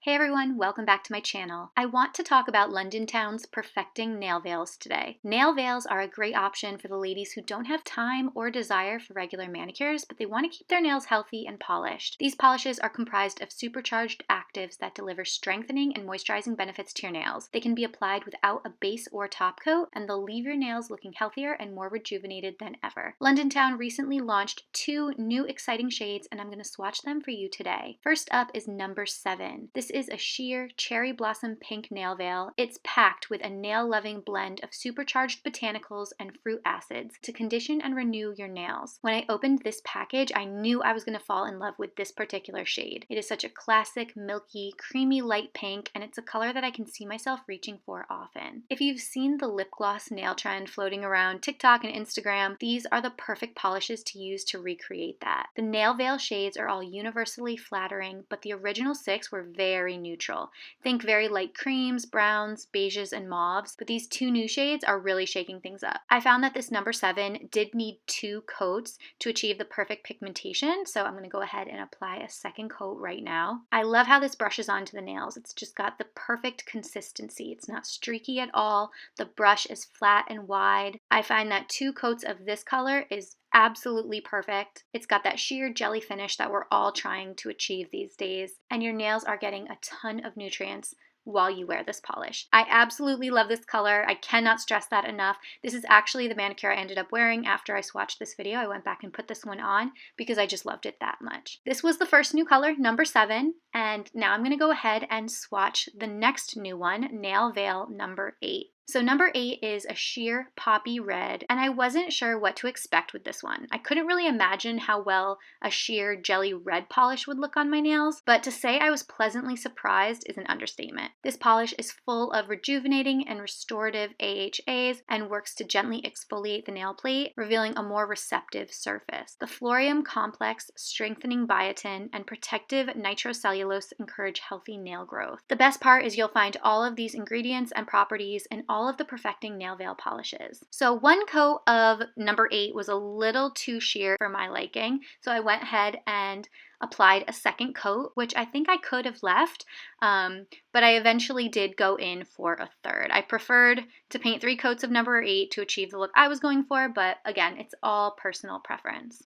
Hey everyone, welcome back to my channel. I want to talk about London Town's Perfecting Nail Veils today. Nail veils are a great option for the ladies who don't have time or desire for regular manicures, but they want to keep their nails healthy and polished. These polishes are comprised of supercharged actives that deliver strengthening and moisturizing benefits to your nails. They can be applied without a base or top coat, and they'll leave your nails looking healthier and more rejuvenated than ever. London Town recently launched 2 new exciting shades, and I'm going to swatch them for you today. First up is number 7. This is a sheer cherry blossom pink nail veil. It's packed with a nail-loving blend of supercharged botanicals and fruit acids to condition and renew your nails. When I opened this package, I knew I was going to fall in love with this particular shade. It is such a classic, milky, creamy light pink, and it's a color that I can see myself reaching for often. If you've seen the lip gloss nail trend floating around TikTok and Instagram, these are the perfect polishes to use to recreate that. The nail veil shades are all universally flattering, but the original 6 were very neutral. Think very light creams, browns, beiges, and mauves, but these 2 new shades are really shaking things up. I found that this number 7 did need 2 coats to achieve the perfect pigmentation, so I'm going to go ahead and apply a second coat right now. I love how this brushes onto the nails. It's just got the perfect consistency. It's not streaky at all. The brush is flat and wide. I find that 2 coats of this color is absolutely perfect. It's got that sheer jelly finish that we're all trying to achieve these days, and your nails are getting a ton of nutrients while you wear this polish. I absolutely love this color. I cannot stress that enough. This is actually the manicure I ended up wearing after I swatched this video. I went back and put this one on because I just loved it that much. This was the first new color, number 7, and now I'm gonna go ahead and swatch the next new one, Nail Veil number 8. So number 8 is a sheer poppy red, and I wasn't sure what to expect with this one. I couldn't really imagine how well a sheer jelly red polish would look on my nails, but to say I was pleasantly surprised is an understatement. This polish is full of rejuvenating and restorative AHAs and works to gently exfoliate the nail plate, revealing a more receptive surface. The Florium Complex strengthening biotin and protective nitrocellulose encourage healthy nail growth. The best part is you'll find all of these ingredients and properties in all of the Perfecting Nail Veil polishes. So 1 coat of number 8 was a little too sheer for my liking, so I went ahead and applied a second coat, which I think I could have left, but I eventually did go in for a third. I preferred to paint 3 coats of number 8 to achieve the look I was going for, but again, it's all personal preference.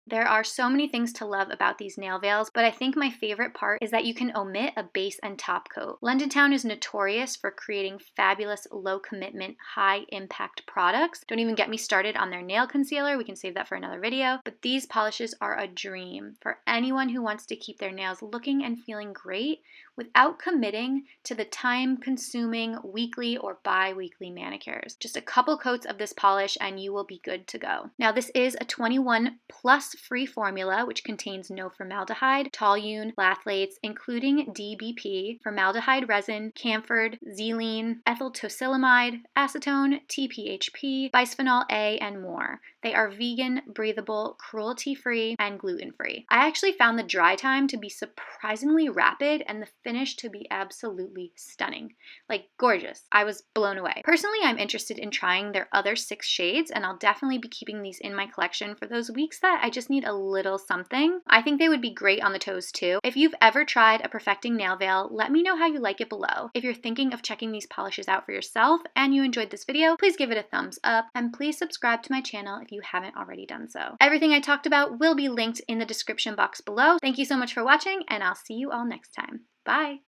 There are so many things to love about these nail veils, but I think my favorite part is that you can omit a base and top coat. London Town is notorious for creating fabulous low commitment, high impact products. Don't even get me started on their nail concealer. We can save that for another video, but these polishes are a dream for anyone who wants to keep their nails looking and feeling great without committing to the time-consuming weekly or bi-weekly manicures. Just a couple coats of this polish and you will be good to go. Now this is a 21+ free formula which contains no formaldehyde, toluene, phthalates, including DBP, formaldehyde resin, camphor, xylene, ethyl tocyllamide, acetone, TPHP, bisphenol A, and more. They are vegan, breathable, cruelty-free, and gluten-free. I actually found the dry time to be surprisingly rapid and the finish to be absolutely stunning. Like gorgeous. I was blown away. Personally, I'm interested in trying their other 6 shades, and I'll definitely be keeping these in my collection for those weeks that I just need a little something. I think they would be great on the toes too. If you've ever tried a Perfecting Nail Veil, let me know how you like it below. If you're thinking of checking these polishes out for yourself and you enjoyed this video, please give it a thumbs up and please subscribe to my channel if you haven't already done so. Everything I talked about will be linked in the description box below. Thank you so much for watching, and I'll see you all next time. Bye!